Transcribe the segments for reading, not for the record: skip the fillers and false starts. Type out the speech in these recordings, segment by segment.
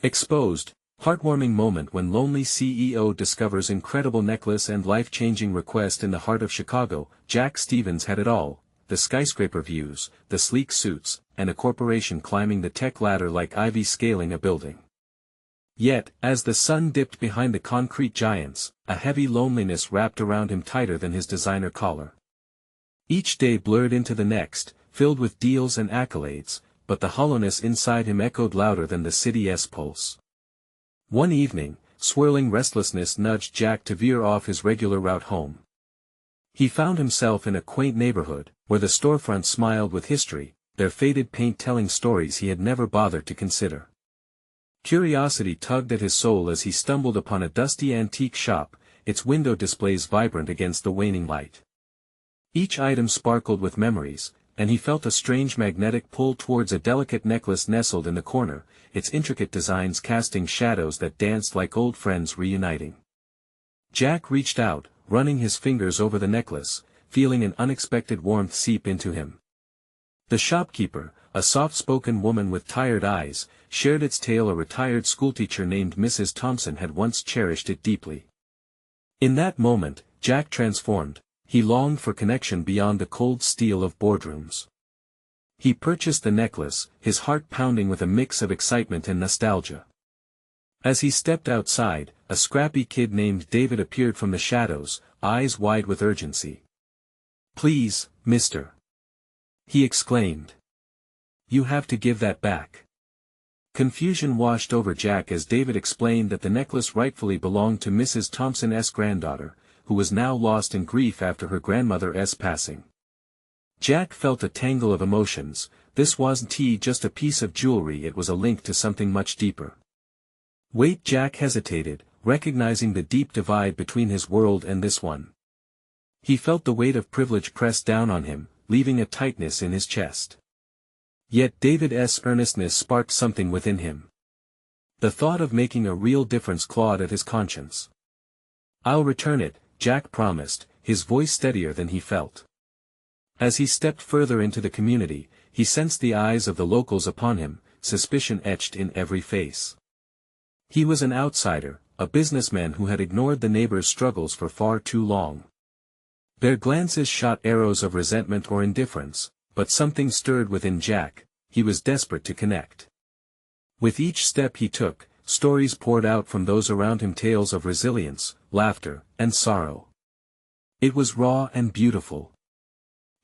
Exposed, heartwarming moment when lonely CEO discovers incredible necklace and life-changing request in the heart of Chicago. Jack Stevens had it all, the skyscraper views, the sleek suits, and a corporation climbing the tech ladder like ivy scaling a building. Yet, as the sun dipped behind the concrete giants, a heavy loneliness wrapped around him tighter than his designer collar. Each day blurred into the next, filled with deals and accolades, but the hollowness inside him echoed louder than the city's pulse. One evening, swirling restlessness nudged Jack to veer off his regular route home. He found himself in a quaint neighborhood, where the storefronts smiled with history, their faded paint telling stories he had never bothered to consider. Curiosity tugged at his soul as he stumbled upon a dusty antique shop, its window displays vibrant against the waning light. Each item sparkled with memories, and he felt a strange magnetic pull towards a delicate necklace nestled in the corner, its intricate designs casting shadows that danced like old friends reuniting. Jack reached out, running his fingers over the necklace, feeling an unexpected warmth seep into him. The shopkeeper, a soft-spoken woman with tired eyes, shared its tale. A retired schoolteacher named Mrs. Thompson had once cherished it deeply. In that moment, Jack transformed. He longed for connection beyond the cold steel of boardrooms. He purchased the necklace, his heart pounding with a mix of excitement and nostalgia. As he stepped outside, a scrappy kid named David appeared from the shadows, eyes wide with urgency. "Please, mister," he exclaimed. "You have to give that back." Confusion washed over Jack as David explained that the necklace rightfully belonged to Mrs. Thompson's granddaughter, who was now lost in grief after her grandmother's passing. Jack felt a tangle of emotions. This wasn't just a piece of jewelry, it was a link to something much deeper. Wait, Jack hesitated, recognizing the deep divide between his world and this one. He felt the weight of privilege press down on him, leaving a tightness in his chest. Yet David's earnestness sparked something within him. The thought of making a real difference clawed at his conscience. "I'll return it," Jack promised, his voice steadier than he felt. As he stepped further into the community, he sensed the eyes of the locals upon him, suspicion etched in every face. He was an outsider, a businessman who had ignored the neighbors' struggles for far too long. Their glances shot arrows of resentment or indifference, but something stirred within Jack. He was desperate to connect. With each step he took, stories poured out from those around him, tales of resilience, laughter, and sorrow. It was raw and beautiful.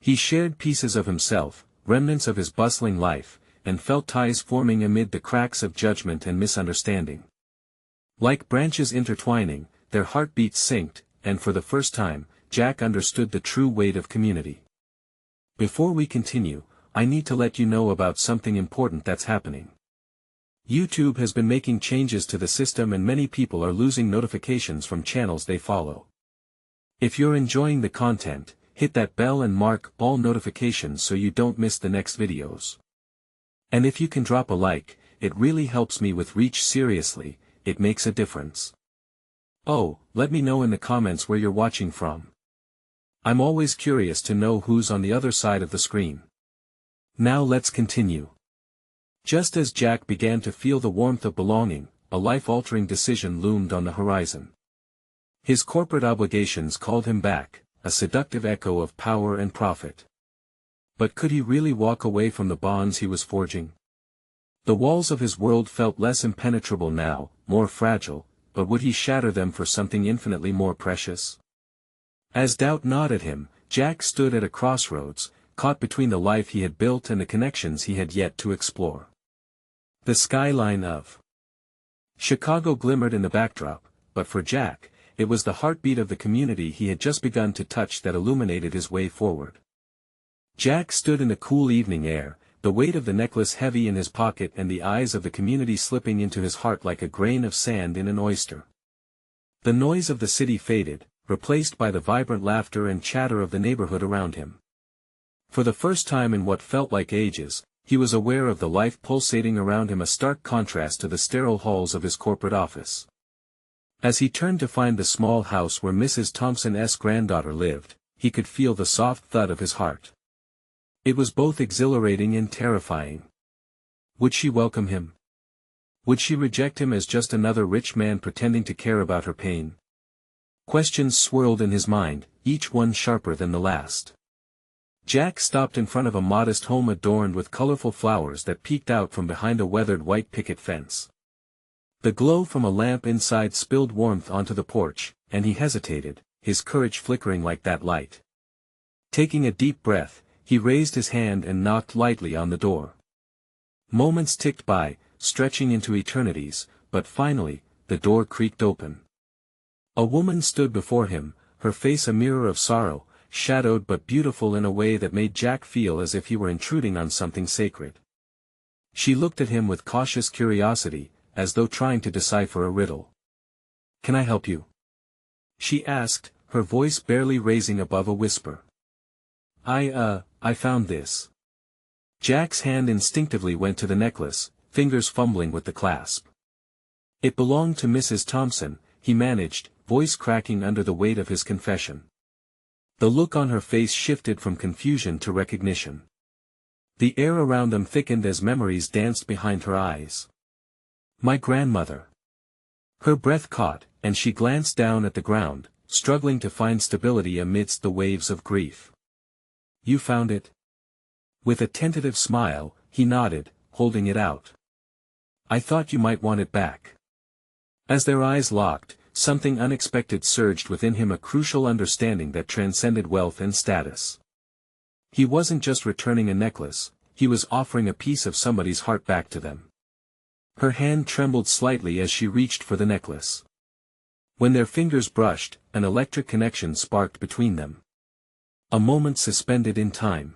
He shared pieces of himself, remnants of his bustling life, and felt ties forming amid the cracks of judgment and misunderstanding. Like branches intertwining, their heartbeats synced, and for the first time, Jack understood the true weight of community. Before we continue, I need to let you know about something important that's happening. YouTube has been making changes to the system and many people are losing notifications from channels they follow. If you're enjoying the content, hit that bell and mark all notifications so you don't miss the next videos. And if you can drop a like, it really helps me with reach. Seriously, it makes a difference. Oh, let me know in the comments where you're watching from. I'm always curious to know who's on the other side of the screen. Now let's continue. Just as Jack began to feel the warmth of belonging, a life-altering decision loomed on the horizon. His corporate obligations called him back, a seductive echo of power and profit. But could he really walk away from the bonds he was forging? The walls of his world felt less impenetrable now, more fragile, but would he shatter them for something infinitely more precious? As doubt gnawed at him, Jack stood at a crossroads, caught between the life he had built and the connections he had yet to explore. The skyline of Chicago glimmered in the backdrop, but for Jack, it was the heartbeat of the community he had just begun to touch that illuminated his way forward. Jack stood in the cool evening air, the weight of the necklace heavy in his pocket and the eyes of the community slipping into his heart like a grain of sand in an oyster. The noise of the city faded, replaced by the vibrant laughter and chatter of the neighborhood around him. For the first time in what felt like ages, he was aware of the life pulsating around him, a stark contrast to the sterile halls of his corporate office. As he turned to find the small house where Mrs. Thompson's granddaughter lived, he could feel the soft thud of his heart. It was both exhilarating and terrifying. Would she welcome him? Would she reject him as just another rich man pretending to care about her pain? Questions swirled in his mind, each one sharper than the last. Jack stopped in front of a modest home adorned with colorful flowers that peeked out from behind a weathered white picket fence. The glow from a lamp inside spilled warmth onto the porch, and he hesitated, his courage flickering like that light. Taking a deep breath, he raised his hand and knocked lightly on the door. Moments ticked by, stretching into eternities, but finally, the door creaked open. A woman stood before him, her face a mirror of sorrow, shadowed but beautiful in a way that made Jack feel as if he were intruding on something sacred. She looked at him with cautious curiosity, as though trying to decipher a riddle. "Can I help you?" she asked, her voice barely raising above a whisper. I found this." Jack's hand instinctively went to the necklace, fingers fumbling with the clasp. "It belonged to Mrs. Thompson," he managed, voice cracking under the weight of his confession. The look on her face shifted from confusion to recognition. The air around them thickened as memories danced behind her eyes. "My grandmother." Her breath caught, and she glanced down at the ground, struggling to find stability amidst the waves of grief. "You found it?" With a tentative smile, he nodded, holding it out. "I thought you might want it back." As their eyes locked, something unexpected surged within him, a crucial understanding that transcended wealth and status. He wasn't just returning a necklace, he was offering a piece of somebody's heart back to them. Her hand trembled slightly as she reached for the necklace. When their fingers brushed, an electric connection sparked between them. A moment suspended in time.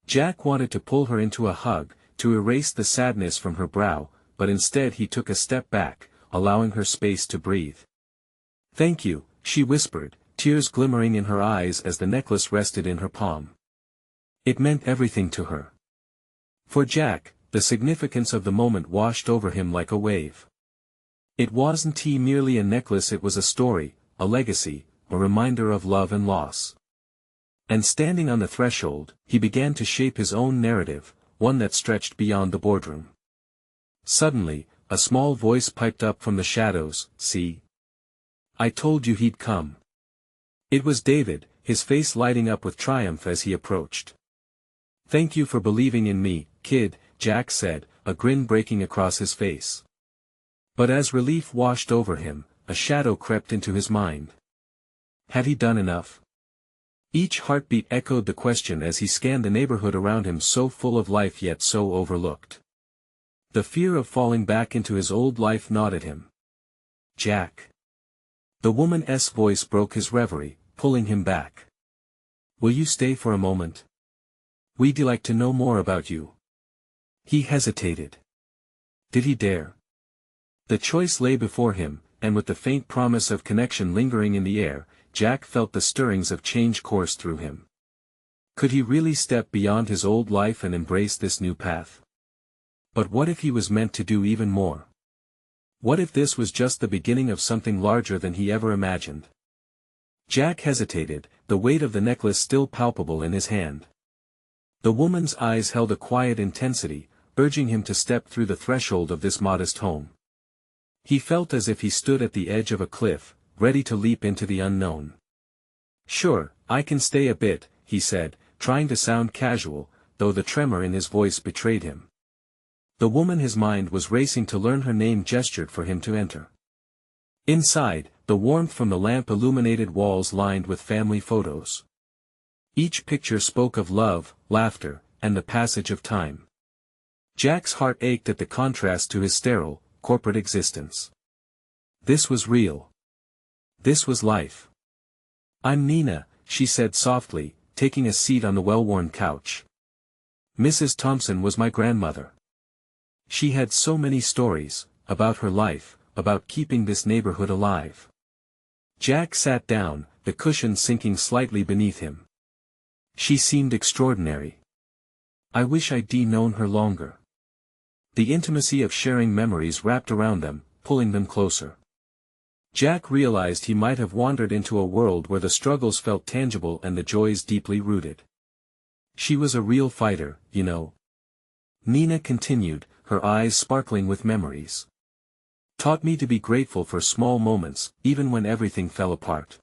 Jack wanted to pull her into a hug, to erase the sadness from her brow, but instead he took a step back, allowing her space to breathe. "Thank you," she whispered, tears glimmering in her eyes as the necklace rested in her palm. It meant everything to her. For Jack, the significance of the moment washed over him like a wave. It wasn't merely a necklace, it was a story, a legacy, a reminder of love and loss. And standing on the threshold, he began to shape his own narrative, one that stretched beyond the boardroom. Suddenly, a small voice piped up from the shadows, "See? I told you he'd come." It was David, his face lighting up with triumph as he approached. "Thank you for believing in me, kid," Jack said, a grin breaking across his face. But as relief washed over him, a shadow crept into his mind. Had he done enough? Each heartbeat echoed the question as he scanned the neighborhood around him, so full of life yet so overlooked. The fear of falling back into his old life gnawed at him. "Jack." The woman's voice broke his reverie, pulling him back. "Will you stay for a moment? We'd like to know more about you." He hesitated. Did he dare? The choice lay before him, and with the faint promise of connection lingering in the air, Jack felt the stirrings of change course through him. Could he really step beyond his old life and embrace this new path? But what if he was meant to do even more? What if this was just the beginning of something larger than he ever imagined? Jack hesitated, the weight of the necklace still palpable in his hand. The woman's eyes held a quiet intensity, urging him to step through the threshold of this modest home. He felt as if he stood at the edge of a cliff, ready to leap into the unknown. "Sure, I can stay a bit," he said, trying to sound casual, though the tremor in his voice betrayed him. The woman his mind was racing to learn her name gestured for him to enter. Inside, the warmth from the lamp illuminated walls lined with family photos. Each picture spoke of love, laughter, and the passage of time. Jack's heart ached at the contrast to his sterile, corporate existence. This was real. This was life. "I'm Nina," she said softly, taking a seat on the well-worn couch. "Mrs. Thompson was my grandmother. She had so many stories, about her life, about keeping this neighborhood alive." Jack sat down, the cushion sinking slightly beneath him. "She seemed extraordinary. I wish I'd known her longer." The intimacy of sharing memories wrapped around them, pulling them closer. Jack realized he might have wandered into a world where the struggles felt tangible and the joys deeply rooted. "She was a real fighter, you know," Nina continued, her eyes sparkling with memories. Taught me to be grateful for small moments, even when everything fell apart.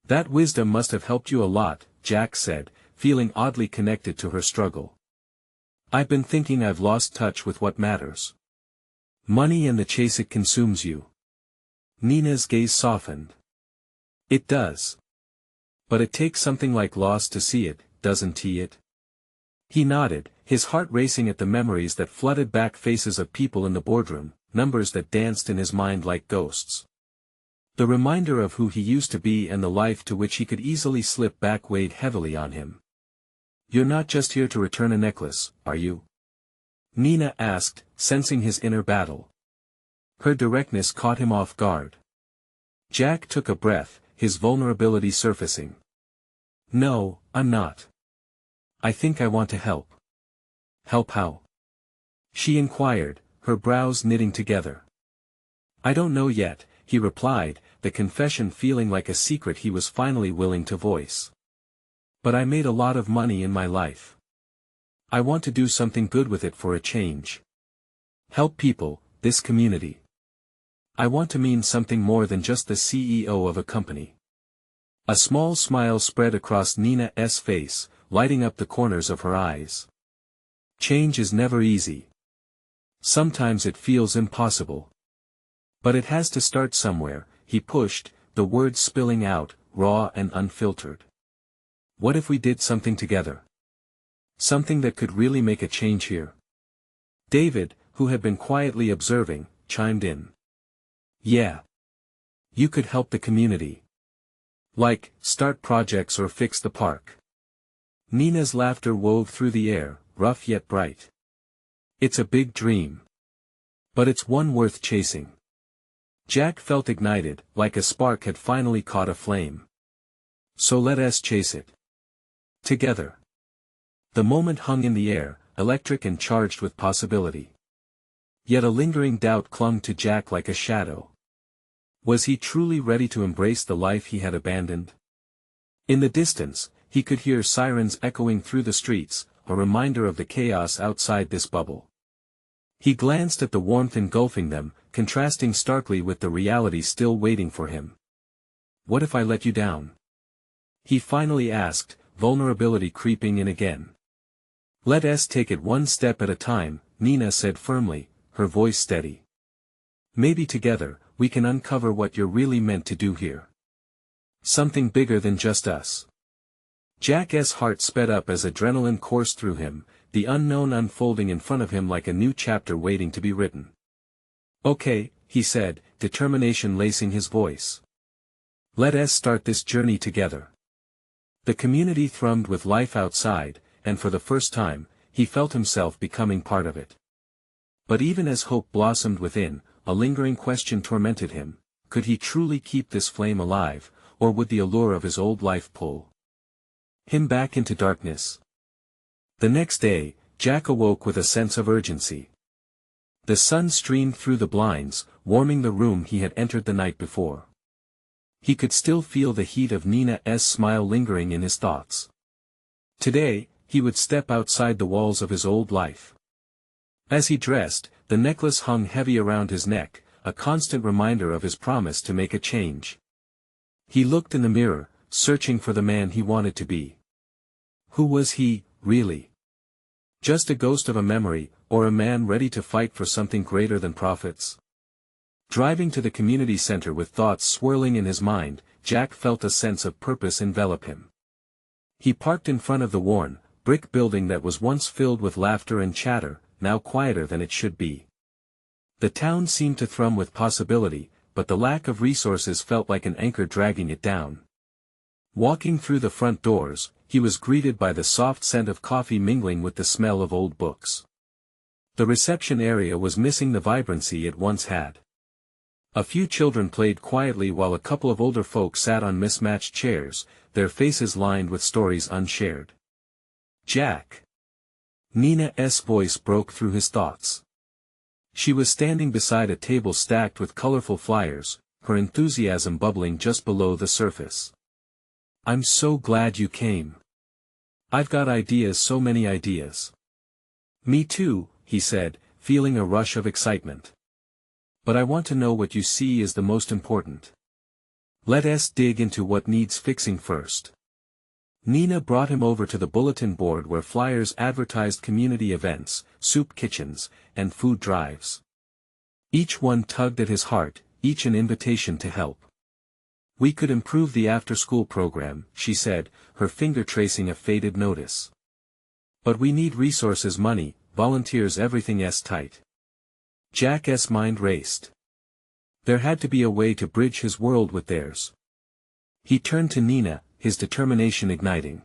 That wisdom must have helped you a lot, Jack said, feeling oddly connected to her struggle. I've been thinking I've lost touch with what matters. Money and the chase it consumes you. Nina's gaze softened. It does. But it takes something like loss to see it, doesn't it? He nodded, his heart racing at the memories that flooded back, faces of people in the boardroom, numbers that danced in his mind like ghosts. The reminder of who he used to be and the life to which he could easily slip back weighed heavily on him. You're not just here to return a necklace, are you? Nina asked, sensing his inner battle. Her directness caught him off guard. Jack took a breath, his vulnerability surfacing. No, I'm not. I think I want to help. Help how? She inquired, her brows knitting together. I don't know yet, he replied, the confession feeling like a secret he was finally willing to voice. But I made a lot of money in my life. I want to do something good with it for a change. Help people, this community. I want to mean something more than just the CEO of a company. A small smile spread across Nina's face, lighting up the corners of her eyes. Change is never easy. Sometimes it feels impossible. But it has to start somewhere, he pushed, the words spilling out, raw and unfiltered. What if we did something together? Something that could really make a change here? David, who had been quietly observing, chimed in. Yeah. You could help the community. Like, start projects or fix the park. Nina's laughter wove through the air, rough yet bright. It's a big dream. But it's one worth chasing. Jack felt ignited, like a spark had finally caught a flame. So let us chase it. Together. The moment hung in the air, electric and charged with possibility. Yet a lingering doubt clung to Jack like a shadow. Was he truly ready to embrace the life he had abandoned? In the distance, he could hear sirens echoing through the streets, a reminder of the chaos outside this bubble. He glanced at the warmth engulfing them, contrasting starkly with the reality still waiting for him. What if I let you down? He finally asked, vulnerability creeping in again. Let us take it one step at a time, Nina said firmly, her voice steady. Maybe together, we can uncover what you're really meant to do here. Something bigger than just us. Jack's heart sped up as adrenaline coursed through him, the unknown unfolding in front of him like a new chapter waiting to be written. Okay, he said, determination lacing his voice. Let us start this journey together. The community thrummed with life outside, and for the first time, he felt himself becoming part of it. But even as hope blossomed within, a lingering question tormented him: could he truly keep this flame alive, or would the allure of his old life pull him back into darkness? The next day, Jack awoke with a sense of urgency. The sun streamed through the blinds, warming the room he had entered the night before. He could still feel the heat of Nina's smile lingering in his thoughts. Today, he would step outside the walls of his old life. As he dressed, the necklace hung heavy around his neck, a constant reminder of his promise to make a change. He looked in the mirror, searching for the man he wanted to be. Who was he, really? Just a ghost of a memory, or a man ready to fight for something greater than profits? Driving to the community center with thoughts swirling in his mind, Jack felt a sense of purpose envelop him. He parked in front of the worn, brick building that was once filled with laughter and chatter, now quieter than it should be. The town seemed to thrum with possibility, but the lack of resources felt like an anchor dragging it down. Walking through the front doors, he was greeted by the soft scent of coffee mingling with the smell of old books. The reception area was missing the vibrancy it once had. A few children played quietly while a couple of older folk sat on mismatched chairs, their faces lined with stories unshared. Jack. Nina's voice broke through his thoughts. She was standing beside a table stacked with colorful flyers, her enthusiasm bubbling just below the surface. I'm so glad you came. I've got ideas, so many ideas. Me too, he said, feeling a rush of excitement. But I want to know what you see is the most important. Let's dig into what needs fixing first. Nina brought him over to the bulletin board where flyers advertised community events, soup kitchens, and food drives. Each one tugged at his heart, each an invitation to help. We could improve the after-school program, she said, her finger tracing a faded notice. But we need resources, money, volunteers, everything's tight. Jack's mind raced. There had to be a way to bridge his world with theirs. He turned to Nina, his determination igniting.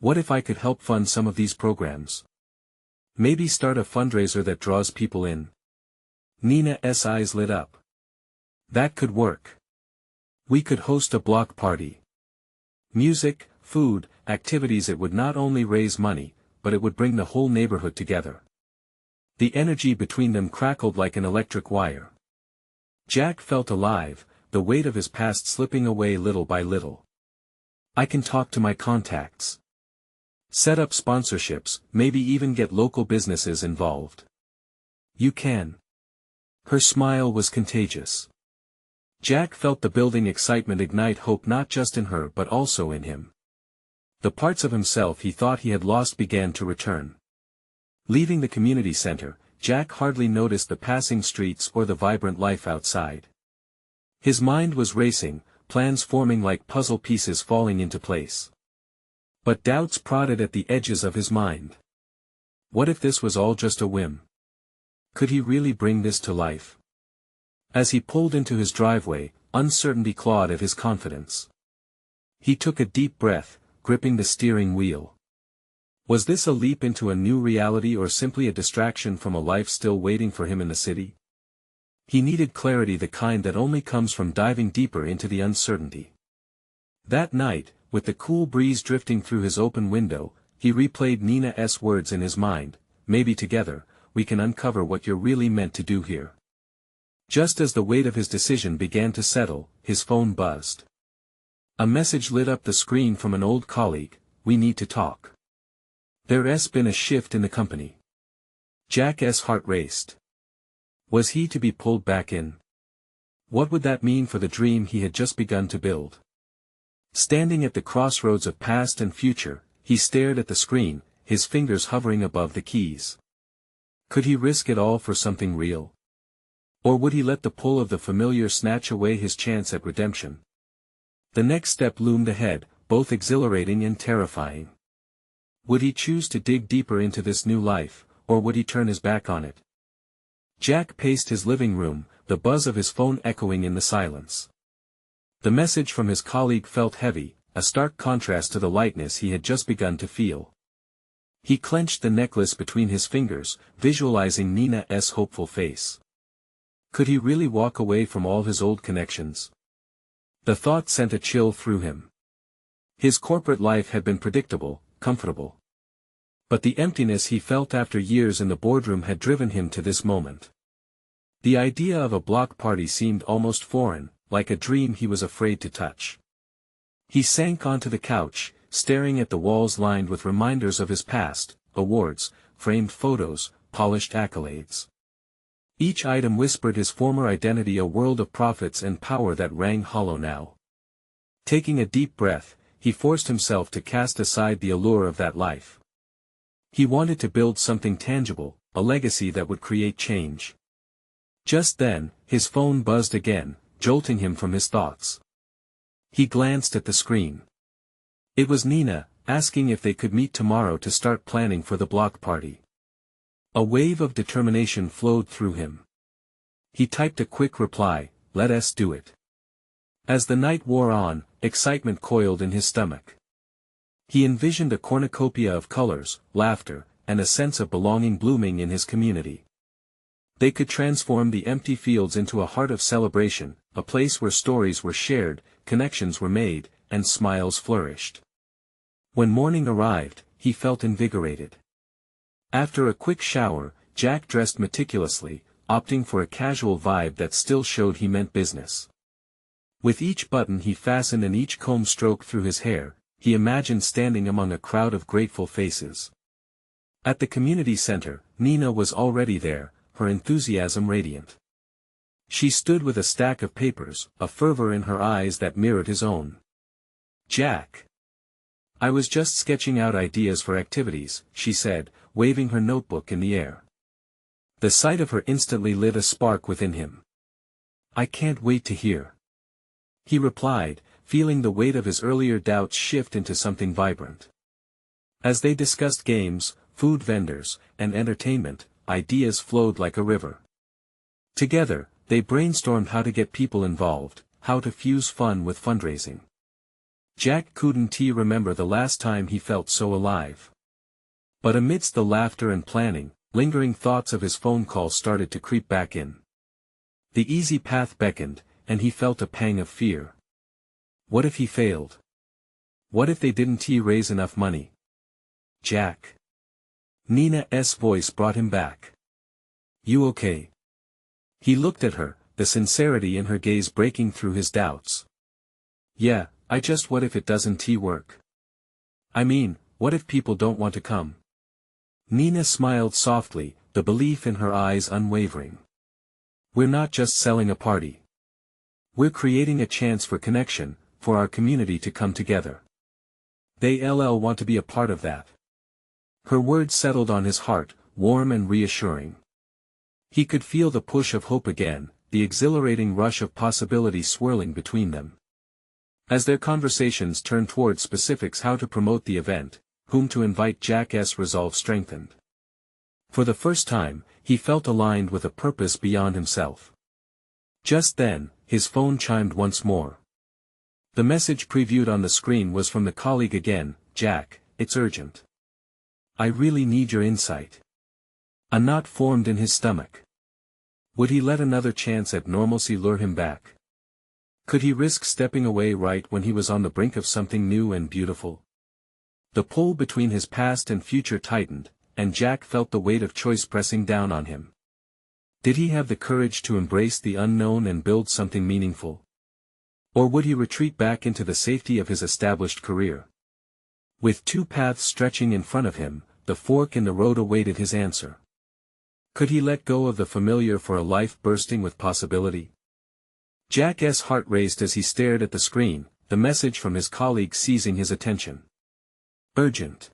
What if I could help fund some of these programs? Maybe start a fundraiser that draws people in. Nina's eyes lit up. That could work. We could host a block party. Music, food, activities. It would not only raise money, but it would bring the whole neighborhood together. The energy between them crackled like an electric wire. Jack felt alive, the weight of his past slipping away little by little. I can talk to my contacts. Set up sponsorships, maybe even get local businesses involved. You can. Her smile was contagious. Jack felt the building excitement ignite hope not just in her but also in him. The parts of himself he thought he had lost began to return. Leaving the community center, Jack hardly noticed the passing streets or the vibrant life outside. His mind was racing, plans forming like puzzle pieces falling into place. But doubts prodded at the edges of his mind. What if this was all just a whim? Could he really bring this to life? As he pulled into his driveway, uncertainty clawed at his confidence. He took a deep breath, gripping the steering wheel. Was this a leap into a new reality or simply a distraction from a life still waiting for him in the city? He needed clarity, the kind that only comes from diving deeper into the uncertainty. That night, with the cool breeze drifting through his open window, he replayed Nina's words in his mind, maybe together, we can uncover what you're really meant to do here. Just as the weight of his decision began to settle, his phone buzzed. A message lit up the screen from an old colleague, we need to talk. There's been a shift in the company. Jack's heart raced. Was he to be pulled back in? What would that mean for the dream he had just begun to build? Standing at the crossroads of past and future, he stared at the screen, his fingers hovering above the keys. Could he risk it all for something real? Or would he let the pull of the familiar snatch away his chance at redemption? The next step loomed ahead, both exhilarating and terrifying. Would he choose to dig deeper into this new life, or would he turn his back on it? Jack paced his living room, the buzz of his phone echoing in the silence. The message from his colleague felt heavy, a stark contrast to the lightness he had just begun to feel. He clenched the necklace between his fingers, visualizing Nina's hopeful face. Could he really walk away from all his old connections? The thought sent a chill through him. His corporate life had been predictable, comfortable. But the emptiness he felt after years in the boardroom had driven him to this moment. The idea of a block party seemed almost foreign, like a dream he was afraid to touch. He sank onto the couch, staring at the walls lined with reminders of his past, awards, framed photos, polished accolades. Each item whispered his former identity, a world of profits and power that rang hollow now. Taking a deep breath, he forced himself to cast aside the allure of that life. He wanted to build something tangible, a legacy that would create change. Just then, his phone buzzed again, jolting him from his thoughts. He glanced at the screen. It was Nina, asking if they could meet tomorrow to start planning for the block party. A wave of determination flowed through him. He typed a quick reply, let's do it. As the night wore on, excitement coiled in his stomach. He envisioned a cornucopia of colors, laughter, and a sense of belonging blooming in his community. They could transform the empty fields into a heart of celebration, a place where stories were shared, connections were made, and smiles flourished. When morning arrived, he felt invigorated. After a quick shower, Jack dressed meticulously, opting for a casual vibe that still showed he meant business. With each button he fastened and each comb stroked through his hair, he imagined standing among a crowd of grateful faces. At the community center, Nina was already there, her enthusiasm radiant. She stood with a stack of papers, a fervor in her eyes that mirrored his own. "Jack. I was just sketching out ideas for activities," she said, waving her notebook in the air. The sight of her instantly lit a spark within him. "I can't wait to hear," he replied, feeling the weight of his earlier doubts shift into something vibrant. As they discussed games, food vendors, and entertainment, ideas flowed like a river. Together, they brainstormed how to get people involved, how to fuse fun with fundraising. Jack couldn't remember the last time he felt so alive. But amidst the laughter and planning, lingering thoughts of his phone call started to creep back in. The easy path beckoned, and he felt a pang of fear. What if he failed? What if they didn't raise enough money? "Jack." Nina's voice brought him back. "You okay?" He looked at her, the sincerity in her gaze breaking through his doubts. "Yeah, what if it doesn't work? I mean, what if people don't want to come?" Nina smiled softly, the belief in her eyes unwavering. "We're not just selling a party. We're creating a chance for connection, for our community to come together. They'll want to be a part of that." Her words settled on his heart, warm and reassuring. He could feel the push of hope again, the exhilarating rush of possibility swirling between them. As their conversations turned toward specifics, how to promote the event, whom to invite, Jack's resolve strengthened. For the first time, he felt aligned with a purpose beyond himself. Just then, his phone chimed once more. The message previewed on the screen was from the colleague again. "Jack, it's urgent. I really need your insight." A knot formed in his stomach. Would he let another chance at normalcy lure him back? Could he risk stepping away right when he was on the brink of something new and beautiful? The pull between his past and future tightened, and Jack felt the weight of choice pressing down on him. Did he have the courage to embrace the unknown and build something meaningful? Or would he retreat back into the safety of his established career? With two paths stretching in front of him, the fork in the road awaited his answer. Could he let go of the familiar for a life bursting with possibility? Jack's heart raced as he stared at the screen, the message from his colleague seizing his attention. "Urgent.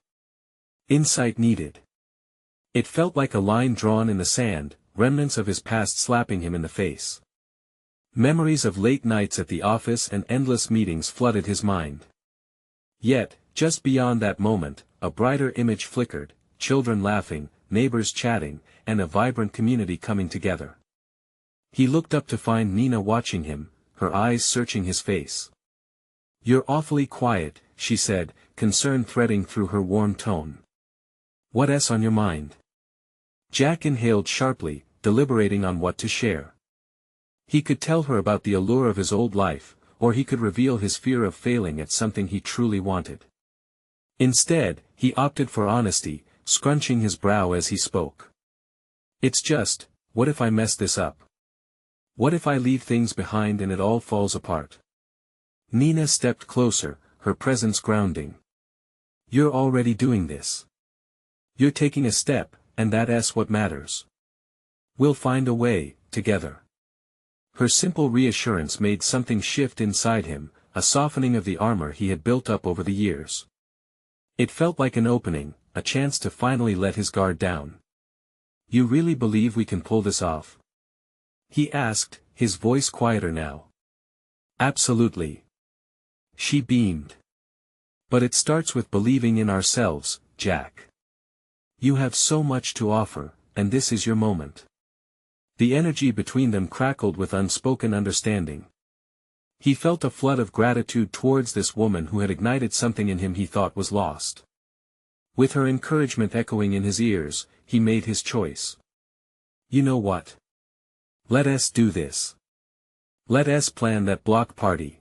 Insight needed." It felt like a line drawn in the sand, remnants of his past slapping him in the face. Memories of late nights at the office and endless meetings flooded his mind. Yet, just beyond that moment, a brighter image flickered, children laughing, neighbors chatting, and a vibrant community coming together. He looked up to find Nina watching him, her eyes searching his face. "You're awfully quiet," she said, concern threading through her warm tone. "What's on your mind?" Jack inhaled sharply, deliberating on what to share. He could tell her about the allure of his old life, or he could reveal his fear of failing at something he truly wanted. Instead, he opted for honesty, scrunching his brow as he spoke. "It's just, what if I mess this up? What if I leave things behind and it all falls apart?" Nina stepped closer, her presence grounding. "You're already doing this. You're taking a step, and that's what matters. We'll find a way, together." Her simple reassurance made something shift inside him, a softening of the armor he had built up over the years. It felt like an opening, a chance to finally let his guard down. "You really believe we can pull this off?" he asked, his voice quieter now. "Absolutely." She beamed. "But it starts with believing in ourselves, Jack. You have so much to offer, and this is your moment." The energy between them crackled with unspoken understanding. He felt a flood of gratitude towards this woman who had ignited something in him he thought was lost. With her encouragement echoing in his ears, he made his choice. "You know what? Let us do this. Let us plan that block party."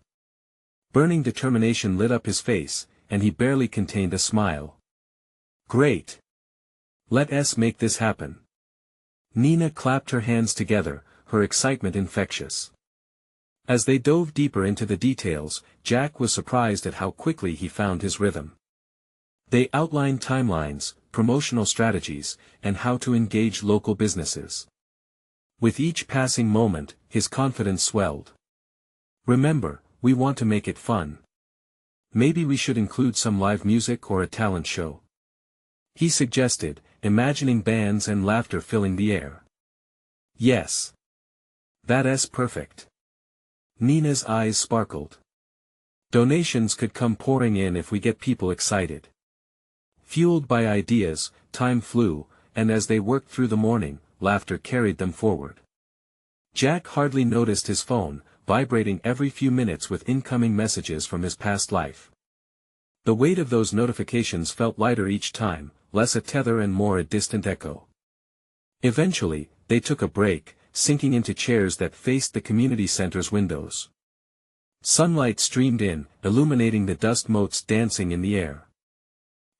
Burning determination lit up his face, and he barely contained a smile. "Great. Let us make this happen." Nina clapped her hands together, her excitement infectious. As they dove deeper into the details, Jack was surprised at how quickly he found his rhythm. They outlined timelines, promotional strategies, and how to engage local businesses. With each passing moment, his confidence swelled. "Remember, we want to make it fun. Maybe we should include some live music or a talent show," he suggested, imagining bands and laughter filling the air. "Yes. That's perfect." Nina's eyes sparkled. "Donations could come pouring in if we get people excited." Fueled by ideas, time flew, and as they worked through the morning, laughter carried them forward. Jack hardly noticed his phone, vibrating every few minutes with incoming messages from his past life. The weight of those notifications felt lighter each time, less a tether and more a distant echo. Eventually, they took a break, sinking into chairs that faced the community center's windows. Sunlight streamed in, illuminating the dust motes dancing in the air.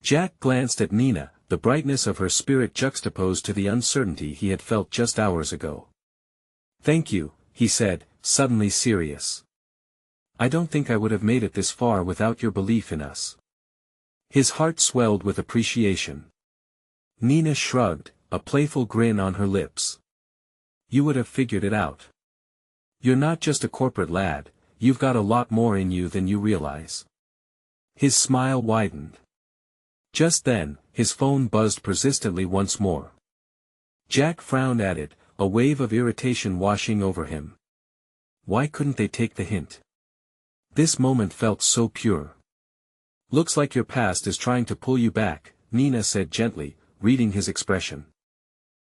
Jack glanced at Nina, the brightness of her spirit juxtaposed to the uncertainty he had felt just hours ago. "Thank you," he said, suddenly serious. "I don't think I would have made it this far without your belief in us." His heart swelled with appreciation. Nina shrugged, a playful grin on her lips. "You would have figured it out. You're not just a corporate lad, you've got a lot more in you than you realize." His smile widened. Just then, his phone buzzed persistently once more. Jack frowned at it, a wave of irritation washing over him. Why couldn't they take the hint? This moment felt so pure. "Looks like your past is trying to pull you back," Nina said gently, reading his expression.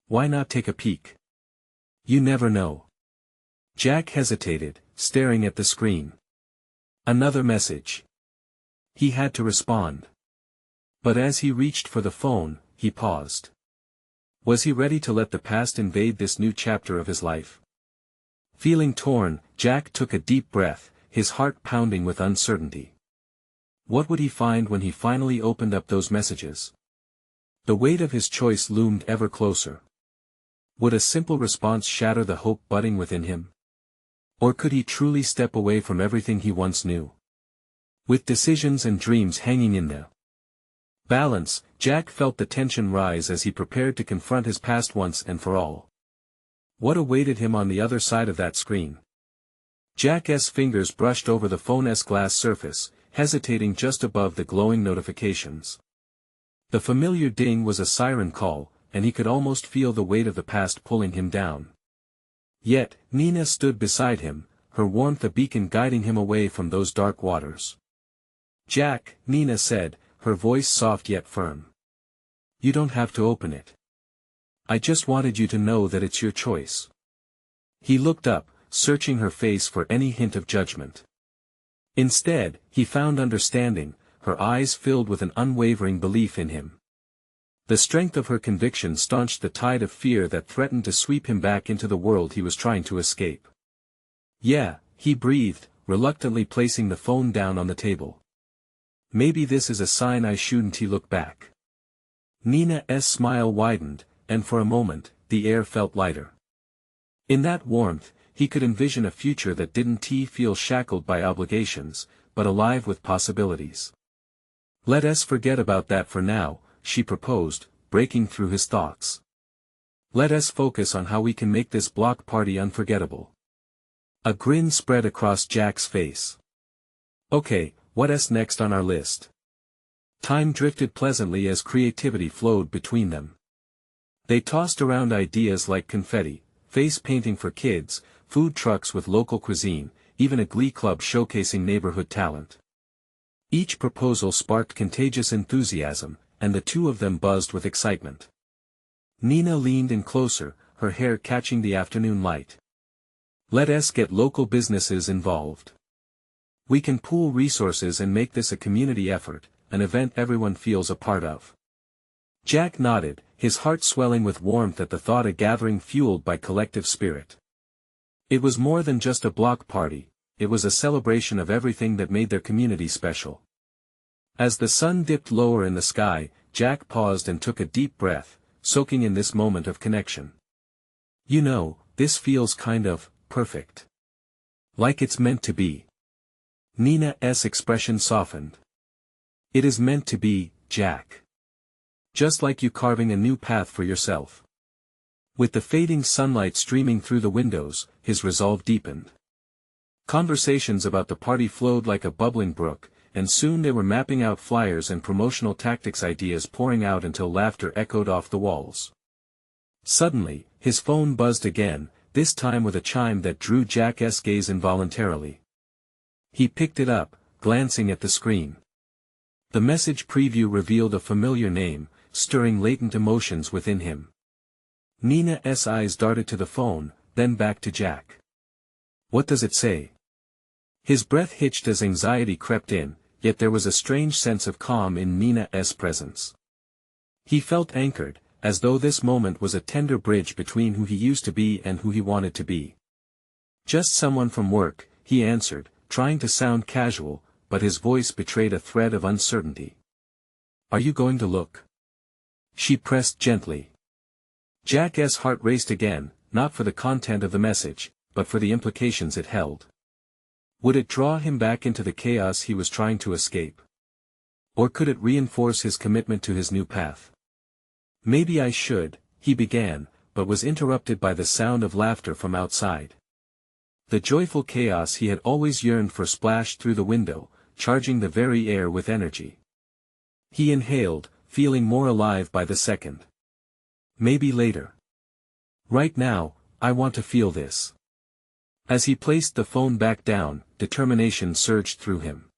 "Why not take a peek? You never know." Jack hesitated, staring at the screen. Another message. He had to respond. But as he reached for the phone, he paused. Was he ready to let the past invade this new chapter of his life? Feeling torn, Jack took a deep breath, his heart pounding with uncertainty. What would he find when he finally opened up those messages? The weight of his choice loomed ever closer. Would a simple response shatter the hope budding within him? Or could he truly step away from everything he once knew? With decisions and dreams hanging in the balance, Jack felt the tension rise as he prepared to confront his past once and for all. What awaited him on the other side of that screen? Jack's fingers brushed over the phone's glass surface, hesitating just above the glowing notifications. The familiar ding was a siren call, and he could almost feel the weight of the past pulling him down. Yet, Nina stood beside him, her warmth a beacon guiding him away from those dark waters. "Jack," Nina said, her voice soft yet firm. "You don't have to open it. I just wanted you to know that it's your choice." He looked up, searching her face for any hint of judgment. Instead, he found understanding, her eyes filled with an unwavering belief in him. The strength of her conviction staunched the tide of fear that threatened to sweep him back into the world he was trying to escape. "Yeah," he breathed, reluctantly placing the phone down on the table. "Maybe this is a sign I shouldn't." He looked back. Nina's smile widened, and for a moment, the air felt lighter. In that warmth, he could envision a future that didn't feel shackled by obligations, but alive with possibilities. "Let us forget about that for now," she proposed, breaking through his thoughts. "Let us focus on how we can make this block party unforgettable." A grin spread across Jack's face. "Okay, what's next on our list?" Time drifted pleasantly as creativity flowed between them. They tossed around ideas like confetti, face painting for kids, food trucks with local cuisine, even a glee club showcasing neighborhood talent. Each proposal sparked contagious enthusiasm, and the two of them buzzed with excitement. Nina leaned in closer, her hair catching the afternoon light. "Let us get local businesses involved. We can pool resources and make this a community effort, an event everyone feels a part of." Jack nodded, his heart swelling with warmth at the thought, a gathering fueled by collective spirit. It was more than just a block party, it was a celebration of everything that made their community special. As the sun dipped lower in the sky, Jack paused and took a deep breath, soaking in this moment of connection. "You know, this feels kind of perfect. Like it's meant to be." Nina's expression softened. "It is meant to be," Jack. Just like you carving a new path for yourself. With the fading sunlight streaming through the windows, his resolve deepened. Conversations about the party flowed like a bubbling brook, and soon they were mapping out flyers and promotional tactics, ideas pouring out until laughter echoed off the walls. Suddenly, his phone buzzed again, this time with a chime that drew Jack's gaze involuntarily. He picked it up, glancing at the screen. The message preview revealed a familiar name, stirring latent emotions within him. Nina's eyes darted to the phone, then back to Jack. What does it say? His breath hitched as anxiety crept in, yet there was a strange sense of calm in Nina's presence. He felt anchored, as though this moment was a tender bridge between who he used to be and who he wanted to be. Just someone from work, he answered, trying to sound casual, but his voice betrayed a thread of uncertainty. Are you going to look? She pressed gently. Jack's heart raced again, not for the content of the message, but for the implications it held. Would it draw him back into the chaos he was trying to escape? Or could it reinforce his commitment to his new path? Maybe I should, he began, but was interrupted by the sound of laughter from outside. The joyful chaos he had always yearned for splashed through the window, charging the very air with energy. He inhaled, feeling more alive by the second. Maybe later. Right now, I want to feel this. As he placed the phone back down, determination surged through him.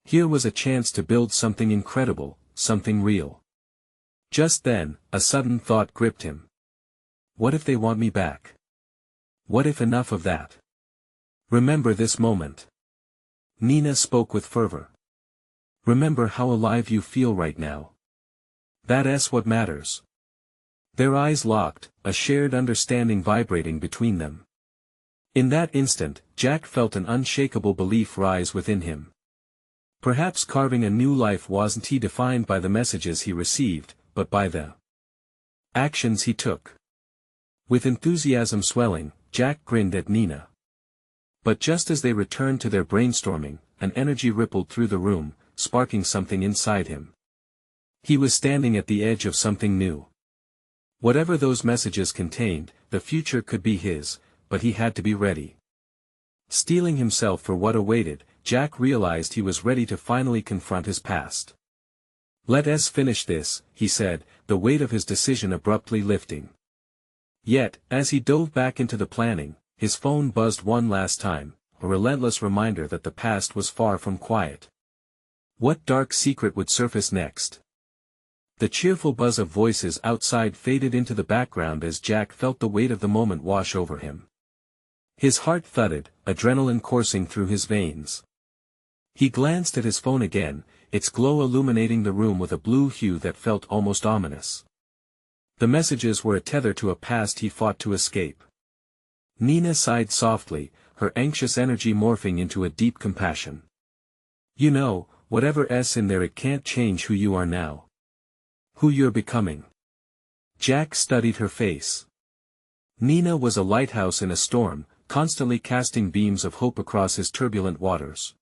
Here was a chance to build something incredible, something real. Just then, a sudden thought gripped him. What if they want me back? What if enough of that? Remember this moment. Nina spoke with fervor. Remember how alive you feel right now. That's what matters. Their eyes locked, a shared understanding vibrating between them. In that instant, Jack felt an unshakable belief rise within him. Perhaps carving a new life wasn't he defined by the messages he received, but by the actions he took. With enthusiasm swelling, Jack grinned at Nina. But just as they returned to their brainstorming, an energy rippled through the room, sparking something inside him. He was standing at the edge of something new. Whatever those messages contained, the future could be his, but he had to be ready. Steeling himself for what awaited, Jack realized he was ready to finally confront his past. Let's finish this, he said, the weight of his decision abruptly lifting. Yet, as he dove back into the planning, his phone buzzed one last time, a relentless reminder that the past was far from quiet. What dark secret would surface next? The cheerful buzz of voices outside faded into the background as Jack felt the weight of the moment wash over him. His heart thudded, adrenaline coursing through his veins. He glanced at his phone again, its glow illuminating the room with a blue hue that felt almost ominous. The messages were a tether to a past he fought to escape. Nina sighed softly, her anxious energy morphing into a deep compassion. You know, whatever's in there, it can't change who you are now. Who you're becoming. Jack studied her face. Nina was a lighthouse in a storm, constantly casting beams of hope across his turbulent waters.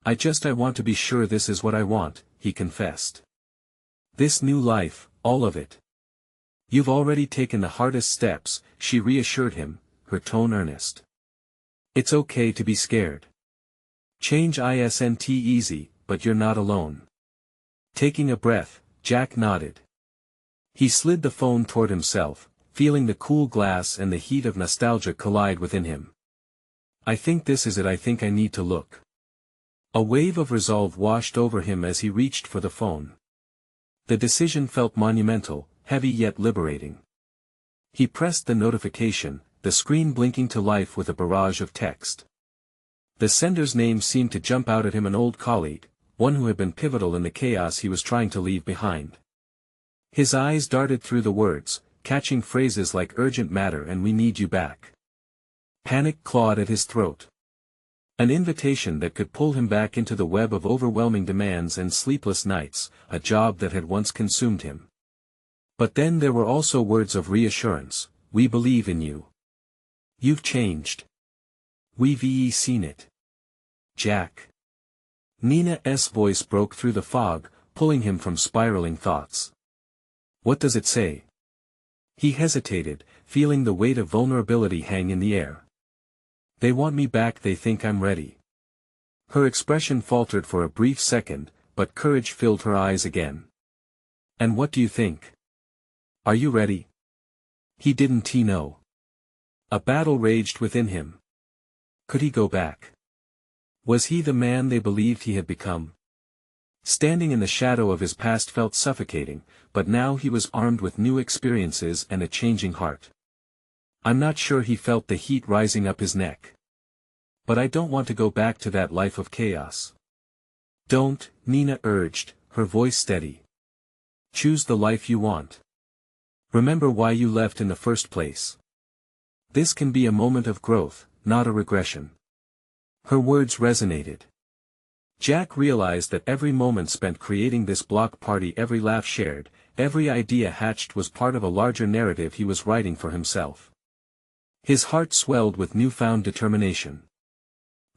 I want to be sure this is what I want, he confessed. This new life, all of it. You've already taken the hardest steps, she reassured him, her tone earnest. It's okay to be scared. Change isn't easy, but you're not alone. Taking a breath, Jack nodded. He slid the phone toward himself, feeling the cool glass and the heat of nostalgia collide within him. I think this is it. I think I need to look. A wave of resolve washed over him as he reached for the phone. The decision felt monumental, heavy yet liberating. He pressed the notification, the screen blinking to life with a barrage of text. The sender's name seemed to jump out at him, an old colleague, one who had been pivotal in the chaos he was trying to leave behind. His eyes darted through the words, catching phrases like urgent matter and we need you back. Panic clawed at his throat. An invitation that could pull him back into the web of overwhelming demands and sleepless nights, a job that had once consumed him. But then there were also words of reassurance, we believe in you. You've changed. We've seen it. Jack. Nina's voice broke through the fog, pulling him from spiraling thoughts. What does it say? He hesitated, feeling the weight of vulnerability hang in the air. They want me back, they think I'm ready. Her expression faltered for a brief second, but courage filled her eyes again. And what do you think? Are you ready? He didn't know. A battle raged within him. Could he go back? Was he the man they believed he had become? Standing in the shadow of his past felt suffocating, but now he was armed with new experiences and a changing heart. I'm not sure, he felt the heat rising up his neck. But I don't want to go back to that life of chaos. Don't, Nina urged, her voice steady. Choose the life you want. Remember why you left in the first place. This can be a moment of growth, not a regression. Her words resonated. Jack realized that every moment spent creating this block party, every laugh shared, every idea hatched was part of a larger narrative he was writing for himself. His heart swelled with newfound determination.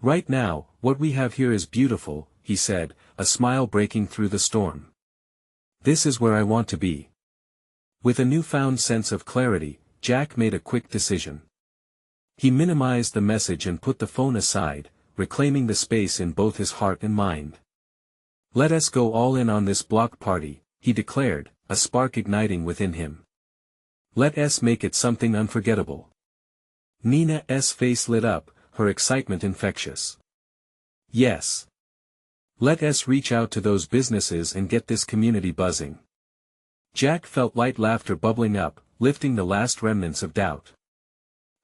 Right now, what we have here is beautiful, he said, a smile breaking through the storm. This is where I want to be. With a newfound sense of clarity, Jack made a quick decision. He minimized the message and put the phone aside, reclaiming the space in both his heart and mind. Let us go all in on this block party, he declared, a spark igniting within him. Let us make it something unforgettable. Nina's face lit up, her excitement infectious. Yes. Let us reach out to those businesses and get this community buzzing. Jack felt light laughter bubbling up, lifting the last remnants of doubt.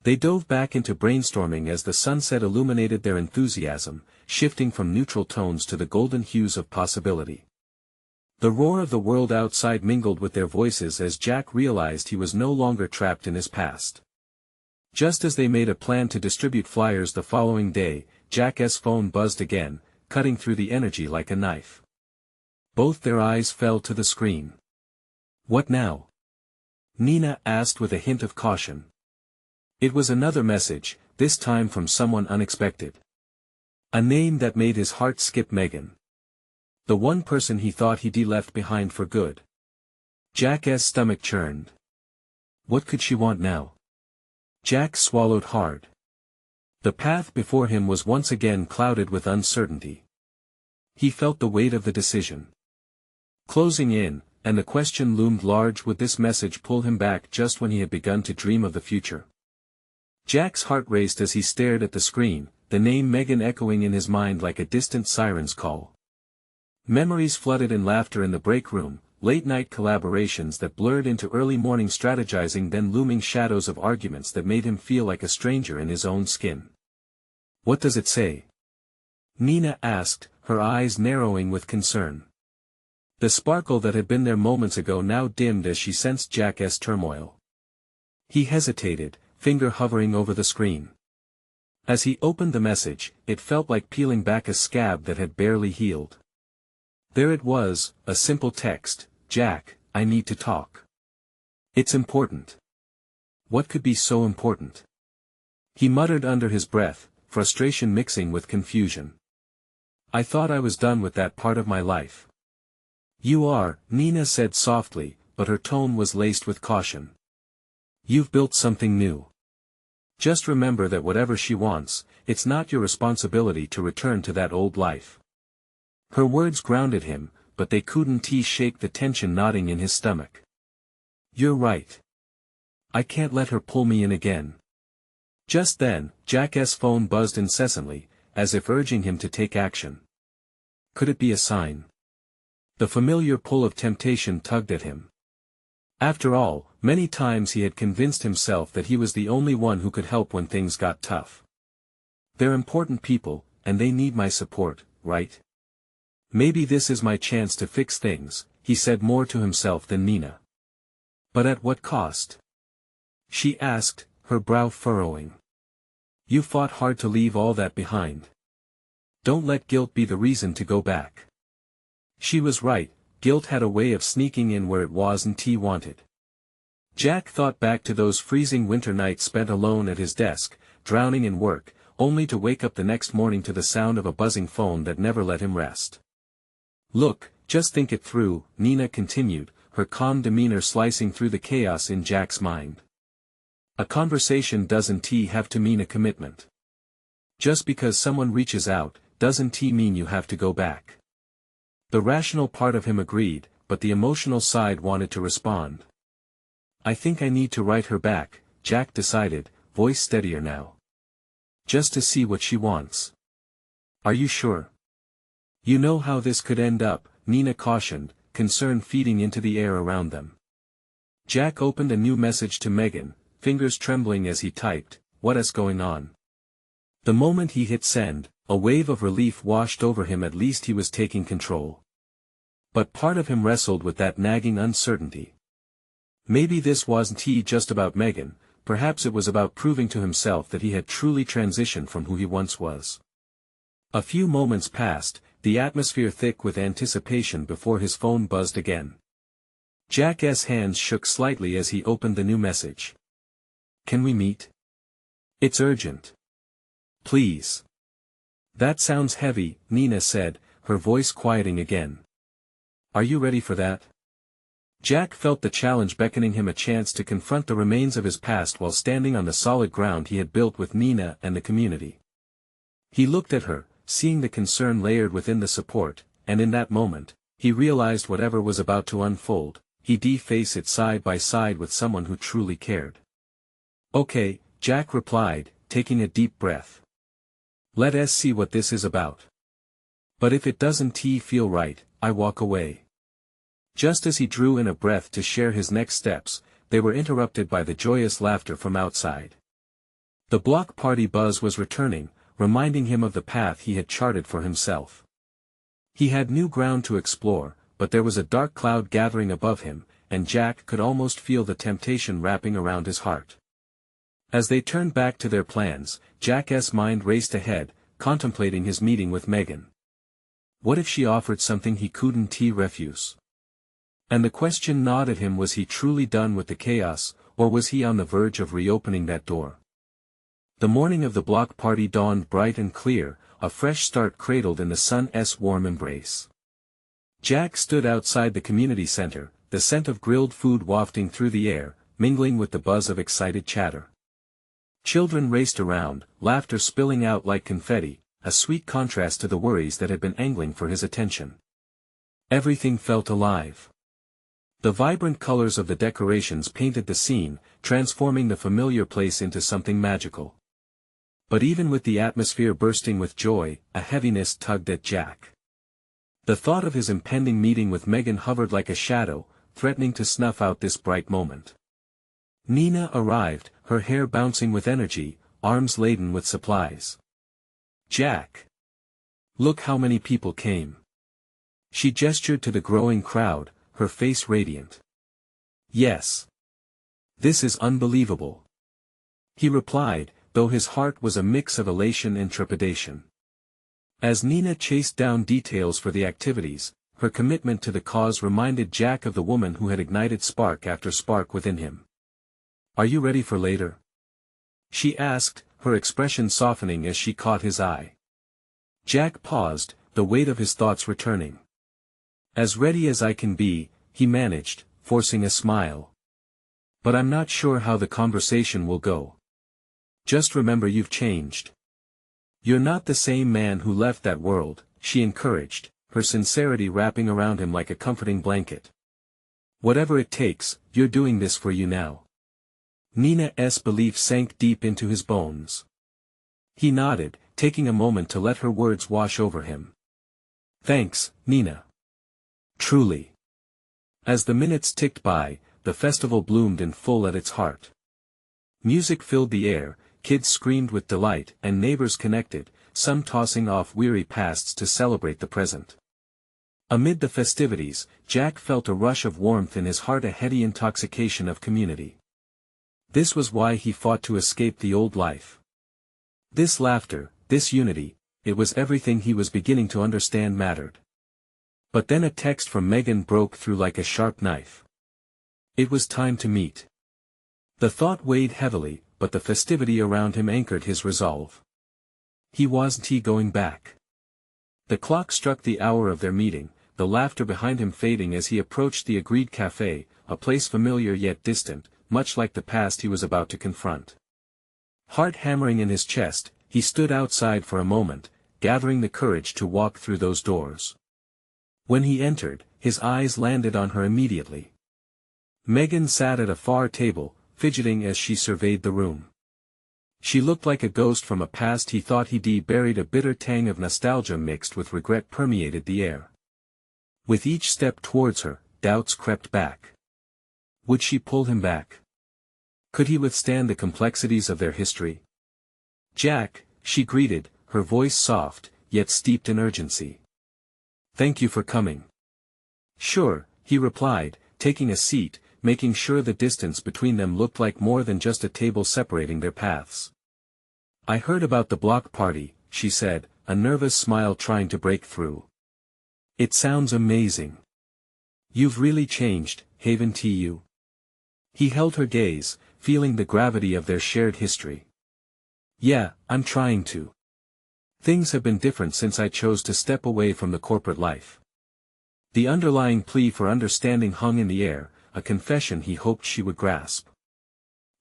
They dove back into brainstorming as the sunset illuminated their enthusiasm, shifting from neutral tones to the golden hues of possibility. The roar of the world outside mingled with their voices as Jack realized he was no longer trapped in his past. Just as they made a plan to distribute flyers the following day, Jack's phone buzzed again, cutting through the energy like a knife. Both their eyes fell to the screen. What now? Nina asked with a hint of caution. It was another message, this time from someone unexpected. A name that made his heart skip. Megan. The one person he thought he'd left behind for good. Jack's stomach churned. What could she want now? Jack swallowed hard. The path before him was once again clouded with uncertainty. He felt the weight of the decision closing in, and the question loomed large: would this message pull him back just when he had begun to dream of the future? Jack's heart raced as he stared at the screen, the name Megan echoing in his mind like a distant siren's call. Memories flooded in laughter in the break room, late-night collaborations that blurred into early morning strategizing, then looming shadows of arguments that made him feel like a stranger in his own skin. What does it say? Nina asked, her eyes narrowing with concern. The sparkle that had been there moments ago now dimmed as she sensed Jack's turmoil. He hesitated, finger hovering over the screen. As he opened the message, it felt like peeling back a scab that had barely healed. There it was, a simple text: Jack, I need to talk. It's important. What could be so important? He muttered under his breath, frustration mixing with confusion. I thought I was done with that part of my life. You are, Nina said softly, but her tone was laced with caution. You've built something new. Just remember that whatever she wants, it's not your responsibility to return to that old life. Her words grounded him, but they couldn't shake the tension knotting in his stomach. You're right. I can't let her pull me in again. Just then, Jack's phone buzzed incessantly, as if urging him to take action. Could it be a sign? The familiar pull of temptation tugged at him. After all, many times he had convinced himself that he was the only one who could help when things got tough. They're important people, and they need my support, right? Maybe this is my chance to fix things, he said more to himself than Nina. But at what cost? She asked, her brow furrowing. You fought hard to leave all that behind. Don't let guilt be the reason to go back. She was right, guilt had a way of sneaking in where it wasn't wanted. Jack thought back to those freezing winter nights spent alone at his desk, drowning in work, only to wake up the next morning to the sound of a buzzing phone that never let him rest. Look, Just think it through, Nina continued, her calm demeanor slicing through the chaos in Jack's mind. A conversation doesn't have to mean a commitment. Just because someone reaches out, doesn't mean you have to go back. The rational part of him agreed, but the emotional side wanted to respond. I think I need to write her back, Jack decided, voice steadier now. Just to see what she wants. Are you sure? You know how this could end up, Nina cautioned, concern feeding into the air around them. Jack opened a new message to Megan, fingers trembling as he typed, "What is going on?" The moment he hit send, a wave of relief washed over him. At least he was taking control. But part of him wrestled with that nagging uncertainty. Maybe this wasn't just about Megan, perhaps it was about proving to himself that he had truly transitioned from who he once was. A few moments passed, the atmosphere thick with anticipation before his phone buzzed again. Jack's hands shook slightly as he opened the new message. Can we meet? It's urgent. Please. That sounds heavy, Nina said, her voice quieting again. Are you ready for that? Jack felt the challenge beckoning him, a chance to confront the remains of his past while standing on the solid ground he had built with Nina and the community. He looked at her, seeing the concern layered within the support, and in that moment, he realized whatever was about to unfold, he'd face it side by side with someone who truly cared. Okay, Jack replied, taking a deep breath. Let us see what this is about. But if it doesn't feel right, I walk away. Just as he drew in a breath to share his next steps, they were interrupted by the joyous laughter from outside. The block party buzz was returning, reminding him of the path he had charted for himself. He had new ground to explore, but there was a dark cloud gathering above him, and Jack could almost feel the temptation wrapping around his heart. As they turned back to their plans, Jack's mind raced ahead, contemplating his meeting with Megan. What if she offered something he couldn't refuse? And the question gnawed at him: was he truly done with the chaos, or was he on the verge of reopening that door? The morning of the block party dawned bright and clear, a fresh start cradled in the sun's warm embrace. Jack stood outside the community center, the scent of grilled food wafting through the air, mingling with the buzz of excited chatter. Children raced around, laughter spilling out like confetti, a sweet contrast to the worries that had been angling for his attention. Everything felt alive. The vibrant colors of the decorations painted the scene, transforming the familiar place into something magical. But even with the atmosphere bursting with joy, a heaviness tugged at Jack. The thought of his impending meeting with Megan hovered like a shadow, threatening to snuff out this bright moment. Nina arrived, her hair bouncing with energy, arms laden with supplies. Jack! Look how many people came. She gestured to the growing crowd, her face radiant. Yes. This is unbelievable. He replied, though his heart was a mix of elation and trepidation. As Nina chased down details for the activities, her commitment to the cause reminded Jack of the woman who had ignited spark after spark within him. Are you ready for later? She asked, her expression softening as she caught his eye. Jack paused, the weight of his thoughts returning. As ready as I can be, he managed, forcing a smile. But I'm not sure how the conversation will go. Just remember you've changed. You're not the same man who left that world, she encouraged, her sincerity wrapping around him like a comforting blanket. Whatever it takes, you're doing this for you now. Nina's belief sank deep into his bones. He nodded, taking a moment to let her words wash over him. Thanks, Nina. Truly. As the minutes ticked by, the festival bloomed in full at its heart. Music filled the air, kids screamed with delight, and neighbors connected, some tossing off weary pasts to celebrate the present. Amid the festivities, Jack felt a rush of warmth in his heart, a heady intoxication of community. This was why he fought to escape the old life. This laughter, this unity, it was everything he was beginning to understand mattered. But then a text from Megan broke through like a sharp knife. It was time to meet. The thought weighed heavily, but the festivity around him anchored his resolve. Wasn't he going back? The clock struck the hour of their meeting, the laughter behind him fading as he approached the agreed cafe, a place familiar yet distant, much like the past he was about to confront. Heart hammering in his chest, he stood outside for a moment, gathering the courage to walk through those doors. When he entered, his eyes landed on her immediately. Megan sat at a far table, fidgeting as she surveyed the room. She looked like a ghost from a past he thought he'd buried. A bitter tang of nostalgia mixed with regret permeated the air. With each step towards her, doubts crept back. Would she pull him back? Could he withstand the complexities of their history? "Jack," she greeted, her voice soft, yet steeped in urgency. "Thank you for coming." "Sure," he replied, taking a seat, making sure the distance between them looked like more than just a table separating their paths. "I heard about the block party," she said, a nervous smile trying to break through. "It sounds amazing. You've really changed, haven't you?" He held her gaze, feeling the gravity of their shared history. "Yeah, I'm trying to. Things have been different since I chose to step away from the corporate life." The underlying plea for understanding hung in the air, a confession he hoped she would grasp.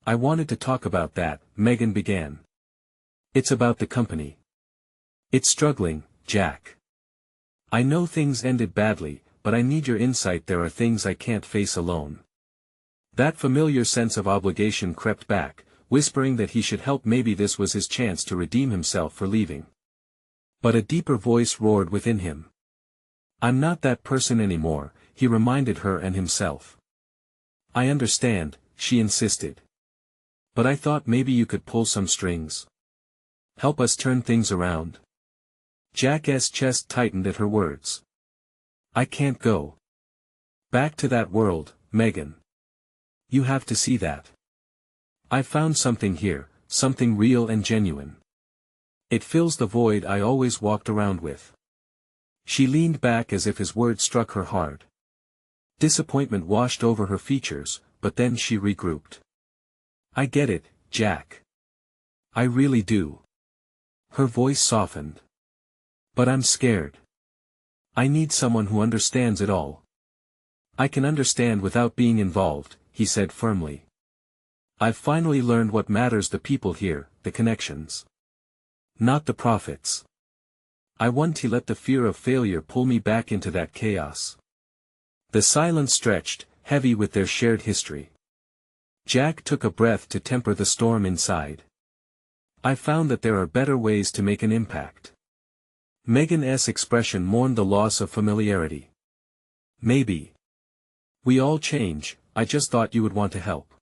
"I wanted to talk about that," Megan began. "It's about the company. It's struggling, Jack. I know things ended badly, but I need your insight. There are things I can't face alone." That familiar sense of obligation crept back, whispering that he should help. Maybe this was his chance to redeem himself for leaving. But a deeper voice roared within him. "I'm not that person anymore," he reminded her and himself. "I understand," she insisted. "But I thought maybe you could pull some strings. Help us turn things around." Jack's chest tightened at her words. "I can't go back to that world, Megan. You have to see that. I've found something here, something real and genuine. It fills the void I always walked around with." She leaned back as if his words struck her hard. Disappointment washed over her features, but then she regrouped. "I get it, Jack. I really do." Her voice softened. "But I'm scared. I need someone who understands it all." "I can understand without being involved," he said firmly. "I've finally learned what matters: the people here, the connections. Not the profits. I won't let the fear of failure pull me back into that chaos." The silence stretched, heavy with their shared history. Jack took a breath to temper the storm inside. "I found that there are better ways to make an impact." Megan's expression mourned the loss of familiarity. "Maybe. We all change. I just thought you would want to help."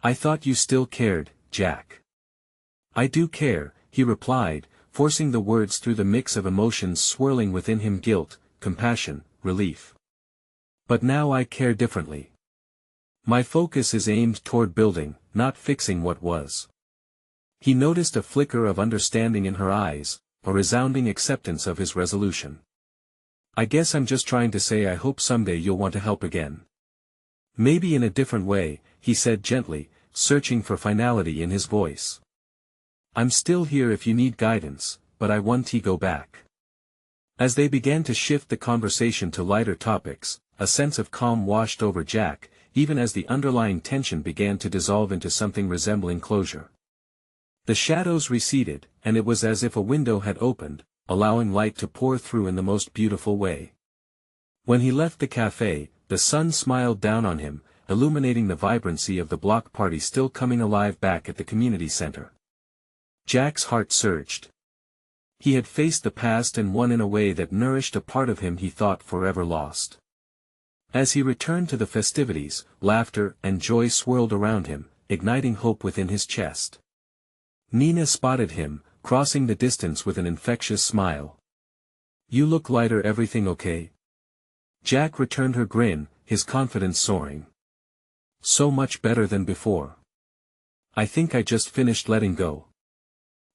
"I thought you still cared, Jack." "I do care," he replied, forcing the words through the mix of emotions swirling within him: guilt, compassion, relief. "But now I care differently. My focus is aimed toward building, not fixing what was." He noticed a flicker of understanding in her eyes, a resounding acceptance of his resolution. "I guess I'm just trying to say I hope someday you'll want to help again. Maybe in a different way," he said gently, searching for finality in his voice. "I'm still here if you need guidance, but I want to go back." As they began to shift the conversation to lighter topics, a sense of calm washed over Jack, even as the underlying tension began to dissolve into something resembling closure. The shadows receded, and it was as if a window had opened, allowing light to pour through in the most beautiful way. When he left the cafe, the sun smiled down on him, illuminating the vibrancy of the block party still coming alive back at the community center. Jack's heart surged. He had faced the past and won in a way that nourished a part of him he thought forever lost. As he returned to the festivities, laughter and joy swirled around him, igniting hope within his chest. Nina spotted him, crossing the distance with an infectious smile. "You look lighter. Everything okay?" Jack returned her grin, his confidence soaring. "So much better than before. I think I just finished letting go."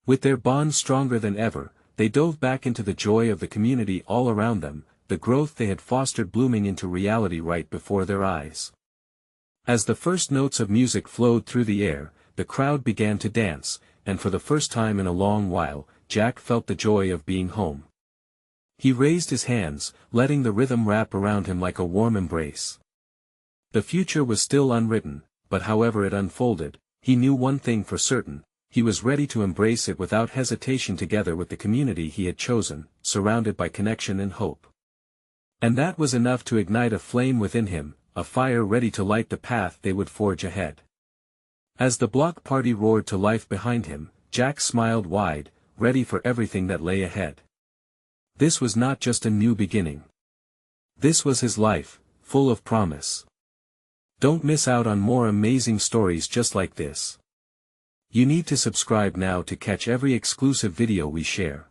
With their bond stronger than ever, they dove back into the joy of the community all around them, the growth they had fostered blooming into reality right before their eyes. As the first notes of music flowed through the air, the crowd began to dance, and for the first time in a long while, Jack felt the joy of being home. He raised his hands, letting the rhythm wrap around him like a warm embrace. The future was still unwritten, but however it unfolded, he knew one thing for certain: he was ready to embrace it without hesitation together with the community he had chosen, surrounded by connection and hope. And that was enough to ignite a flame within him, a fire ready to light the path they would forge ahead. As the block party roared to life behind him, Jack smiled wide, ready for everything that lay ahead. This was not just a new beginning. This was his life, full of promise. Don't miss out on more amazing stories just like this. You need to subscribe now to catch every exclusive video we share.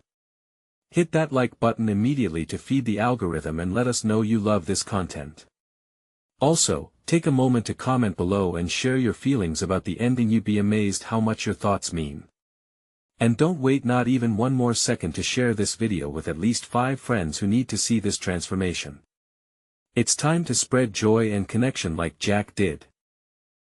Hit that like button immediately to feed the algorithm and let us know you love this content. Also, take a moment to comment below and share your feelings about the ending. You'd be amazed how much your thoughts mean. And don't wait not even one more second to share this video with at least 5 friends who need to see this transformation. It's time to spread joy and connection like Jack did.